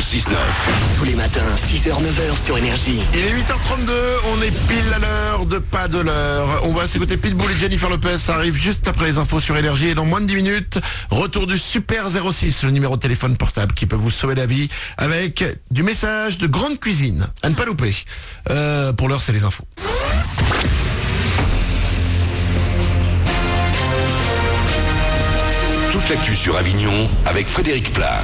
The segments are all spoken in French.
6-9. Tous les matins, 6h-9h sur Énergie. Il est 8h32, on est pile à l'heure de pas de l'heure. On va s'écouter Pitbull et Jennifer Lopez, ça arrive juste après les infos sur Énergie. Et dans moins de 10 minutes, retour du Super 06, le numéro de téléphone portable qui peut vous sauver la vie avec du message de grande cuisine. À ne pas louper. Pour l'heure, c'est les infos. Toute l'actu sur Avignon avec Frédéric Plat.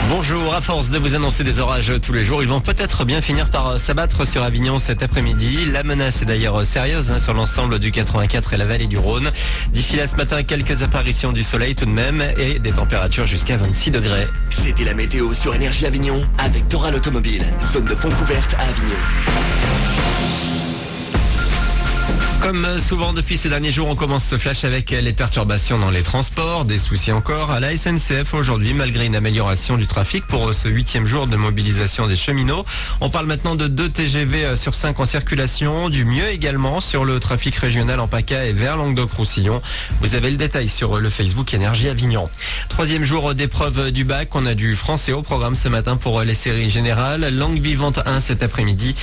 Bonjour, à force de vous annoncer des orages tous les jours, ils vont peut-être bien finir par s'abattre sur Avignon cet après-midi. La menace est d'ailleurs sérieuse sur l'ensemble du 84 et la vallée du Rhône. D'ici là ce matin, quelques apparitions du soleil tout de même et des températures jusqu'à 26 degrés. C'était la météo sur Énergie Avignon avec Doral Automobile, zone de fond couverte à Avignon. Comme souvent depuis ces derniers jours, on commence ce flash avec les perturbations dans les transports, des soucis encore à la SNCF aujourd'hui malgré une amélioration du trafic pour ce 8e jour de mobilisation des cheminots. On parle maintenant de 2 TGV sur 5 en circulation, du mieux également sur le trafic régional en PACA et vers Languedoc-Roussillon. Vous avez le détail sur le Facebook Énergie Avignon. 3e jour d'épreuve du bac, on a du français au programme ce matin pour les séries générales, langue vivante 1 cet après-midi,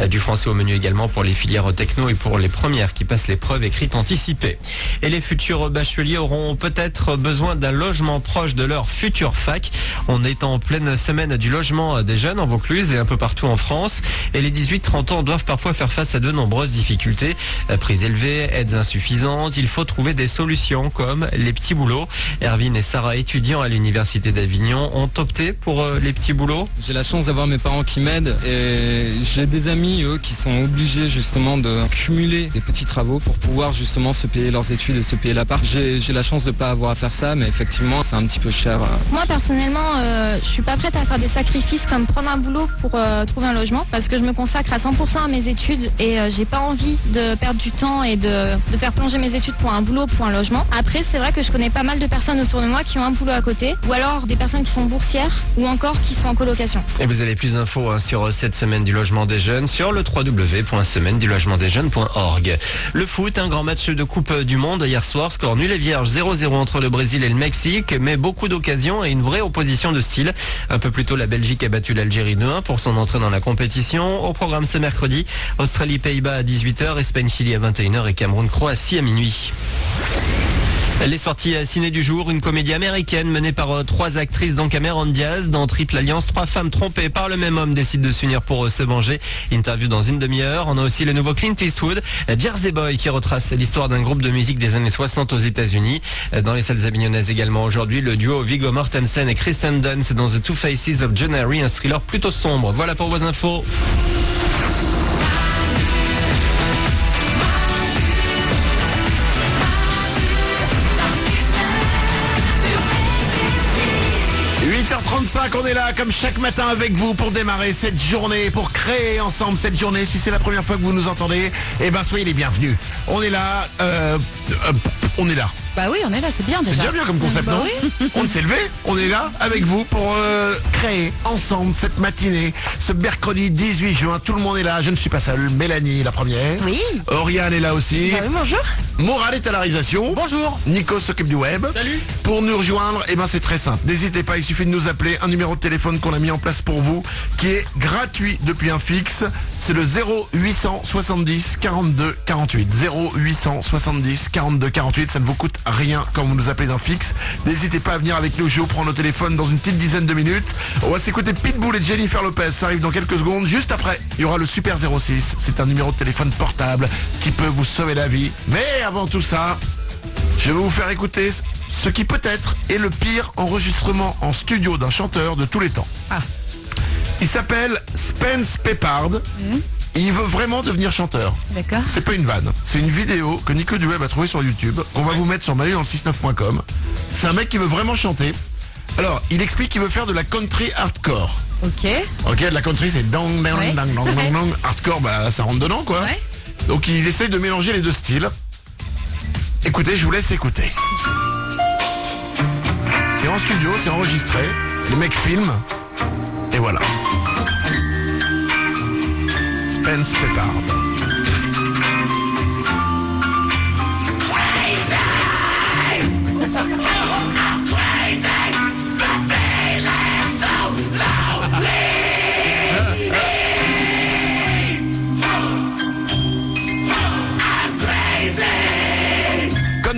du français au menu également pour les filières techno et pour les premières qui passent l'épreuve écrite anticipée. Et les futurs bacheliers auront peut-être besoin d'un logement proche de leur future fac. On est en pleine semaine du logement des jeunes en Vaucluse et un peu partout en France. Et les 18-30 ans doivent parfois faire face à de nombreuses difficultés. Prix élevés, aides insuffisantes. Il faut trouver des solutions comme les petits boulots. Erwin et Sarah, étudiants à l'université d'Avignon, ont opté pour les petits boulots. J'ai la chance d'avoir mes parents qui m'aident et j'ai des amis, eux, qui sont obligés justement de cumuler des petits travaux pour pouvoir justement se payer leurs études et se payer l'appart. J'ai la chance de ne pas avoir à faire ça, mais effectivement c'est un petit peu cher. Moi personnellement, je suis pas prête à faire des sacrifices comme prendre un boulot pour trouver un logement parce que je me consacre à 100% à mes études et j'ai pas envie de perdre du temps et de faire plonger mes études pour un boulot, pour un logement. Après c'est vrai que je connais pas mal de personnes autour de moi qui ont un boulot à côté ou alors des personnes qui sont boursières ou encore qui sont en colocation. Et vous avez plus d'infos sur cette semaine du logement des jeunes sur le www.semaine-du-logement-des-jeunes.org. Le foot, un grand match de Coupe du Monde hier soir, score nul et vierge 0-0 entre le Brésil et le Mexique, mais beaucoup d'occasions et une vraie opposition de style. Un peu plus tôt, la Belgique a battu l'Algérie 2-1 pour son entrée dans la compétition. Au programme ce mercredi, Australie-Pays-Bas à 18h, Espagne-Chili à 21h et Cameroun-Croatie à minuit. Les sorties ciné du jour, une comédie américaine menée par 3 actrices dont Cameron Diaz. Dans Triple Alliance, 3 femmes trompées par le même homme décident de s'unir pour se venger. Interview dans une demi-heure. On a aussi le nouveau Clint Eastwood, Jersey Boy, qui retrace l'histoire d'un groupe de musique des années 60 aux États-Unis. Dans les salles avignonnaises également aujourd'hui, le duo Viggo Mortensen et Kristen Dunst dans The Two Faces of January, un thriller plutôt sombre. Voilà pour vos infos. On est là comme chaque matin avec vous pour démarrer cette journée, pour créer ensemble cette journée. Si c'est la première fois que vous nous entendez, eh ben soyez les bienvenus. On est là, on est là. Bah oui, on est là, c'est bien déjà. C'est déjà bien comme concept, bah non oui. On s'est levé, on est là avec vous pour créer ensemble cette matinée, ce mercredi 18 juin. Tout le monde est là, je ne suis pas seul. Mélanie, la première. Oui. Oriane est là aussi. Bah oui, bonjour. Moral est à la réalisation. Bonjour. Nico s'occupe du web. Salut. Pour nous rejoindre, eh ben c'est très simple. N'hésitez pas, il suffit de nous appeler. Un numéro de téléphone qu'on a mis en place pour vous, qui est gratuit depuis un fixe. C'est le 0870 42 48. 0870 42 48. Ça ne vous coûte rien quand vous nous appelez d'un fixe. N'hésitez pas à venir avec nous. Je vais vous prendre au téléphone dans une petite dizaine de minutes. On va s'écouter Pitbull et Jennifer Lopez. Ça arrive dans quelques secondes. Juste après, il y aura le Super 06. C'est un numéro de téléphone portable qui peut vous sauver la vie. Mais avant tout ça, je vais vous faire écouter ce qui peut-être est le pire enregistrement en studio d'un chanteur de tous les temps. Il s'appelle Spence Peppard. Et il veut vraiment devenir chanteur. D'accord. C'est pas une vanne. C'est une vidéo que Nico du Web a trouvée sur YouTube, qu'on va vous mettre sur manudanle69.com. C'est un mec qui veut vraiment chanter. Alors, il explique qu'il veut faire de la country hardcore. Ok. Ok, de la country c'est dong, dong, Ouais. dong, dong, dong, dong. Hardcore, bah ça rentre dedans quoi. Ouais. Donc il essaye de mélanger les deux styles. Écoutez, je vous laisse écouter. C'est en studio, c'est enregistré. Les mecs filment. Et voilà. Spence Peppard.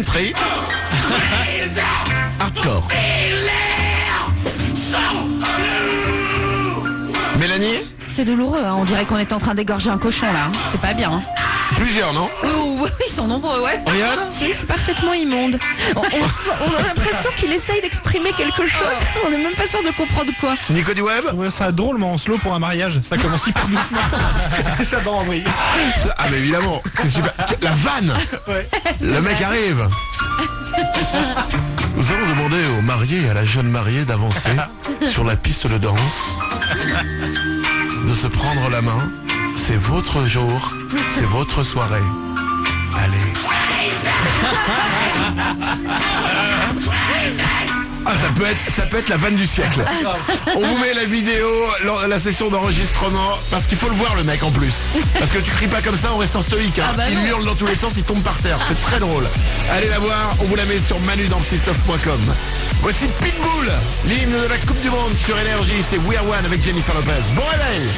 country. Hardcore. Mélanie? C'est douloureux, hein. On dirait qu'on est en train d'égorger un cochon là. C'est pas bien. Hein. Plusieurs, non? Oui, ils sont nombreux, ouais. Regarde. Oui, c'est parfaitement immonde. On a l'impression qu'il essaye d'exprimer quelque chose. On n'est même pas sûr de comprendre quoi. Nico du web? Ouais, ça drôlement en slow pour un mariage. Ça commence hyper doucement. C'est ça dans André. Ah mais évidemment, c'est super. La vanne. Ouais. Le mec arrive. Nous allons demander aux mariés et à la jeune mariée d'avancer sur la piste de danse, de se prendre la main. C'est votre jour, c'est votre soirée. Allez. Ah, ça peut être la vanne du siècle. On vous met la vidéo, la session d'enregistrement, parce qu'il faut le voir le mec en plus. Parce que tu cries pas comme ça en restant stoïque. Hein. Il hurle dans tous les sens, il tombe par terre. C'est très drôle. Allez la voir, on vous la met sur manudanslestuff.com. Voici Pitbull, l'hymne de la Coupe du Monde sur Énergie. C'est We Are One avec Jennifer Lopez. Bon réveil.